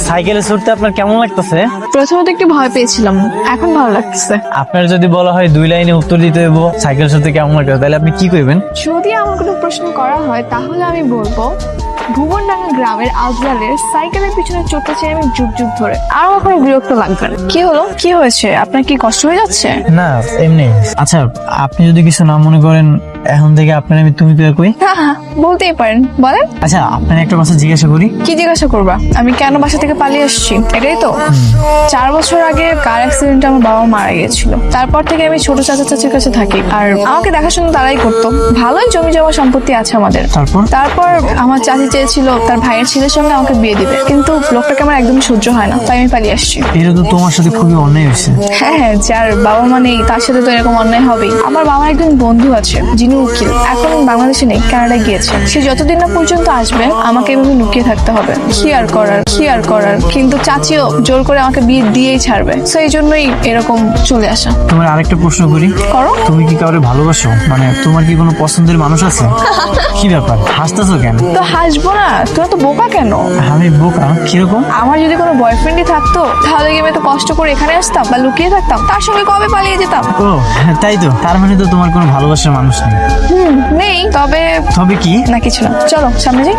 সাইকেলে চড়তে আপনার কেমন লাগতেছে? প্রথমত একটু ভয় পেয়েছিলাম, এখন ভালো লাগতেছে। আপনার যদি বলা হয় 2 লাইনে উত্তর দিতে হইব সাইকেল চড়তে কেমন লাগে, তাহলে আপনি কি করবেন? যদি আমার কোনো প্রশ্ন করা হয় তাহলে আমি বলবো ভুবনডাঙ্গা গ্রামের আজলালের সাইকেলের পিছনে চড়তে চাই আমি যুগ যুগ ধরে, আর কখনো বিরক্ত লাগবে না। কি হলো, কি হয়েছে, আপনার কি কষ্ট হয়ে যাচ্ছে? না এমনি। আচ্ছা আপনি যদি কিছু না মনে করেন, এখন থেকে আপনার আমি তুমি পেয়ে কই। হ্যাঁ হ্যাঁ, বলতেই পারেন, বলেন। আচ্ছা আপনার একটা কথা জিজ্ঞাসা করি। কি জিজ্ঞাসা করবা? আমি কেন বাসা থেকে পালিয়ে আসছি এটাই তো। 4 বছর আগে কার অ্যাক্সিডেন্টে আমার বাবা মারা গিয়েছিল। তারপর থেকে আমি ছোট চাচা চাচির কাছে থাকি, আর আমাকে দেখাশোনা তারাই করতো। ভালোই জমি জমা সম্পত্তি আছে আমাদের। তারপর আমার চাচি চেয়েছিল তার ভাইয়ের ছেলের সঙ্গে আমাকে বিয়ে দিবে, কিন্তু লোকটাকে আমার একদমই সহ্য হয় না, তাই আমি পালিয়ে আসছি। এটা তো তোমার সাথে খুবই অন্যায় হয়েছে। হ্যাঁ হ্যাঁ, যার বাবা মা নেই তার সাথে তো এরকম অন্যায় হবেই। আমার বাবার একজন বন্ধু আছে যিনি উকিল, এখন বাংলাদেশে নেই, কানাডায় গিয়েছে। সে যতদিন না পর্যন্ত আসবে আমাকে এভাবে লুকিয়ে থাকতে হবে। কি আর করার, কিন্তু চাচিও জোর করে আমাকে বিয়ে দিয়েই ছাড়বে, তো এই জন্যই এরকম চলে আসা। তোমার আরেকটা প্রশ্ন করি, করো। তুমি কি কাউরে ভালোবাসো? মানে তোমার কি কোনো পছন্দের মানুষ আছে? কি ব্যাপার, হাসতেছো কেন? তো হাসবো না, তোরা তো বোকা কেন? আমি বোকা কিরকম? আমার যদি কোনো বয়ফ্রেন্ডই থাকতো তাহলে কি আমি এত কষ্ট করে এখানে আসতাম বা লুকিয়ে থাকতাম? তার সঙ্গে কবে পালিয়ে যেতাম। ও তাই তো, তার মানে তো তোমার কোনো ভালোবাসার মানুষ নেই। নেই, তবে তবে কি? না কিছু না, চলো সামনে যাই।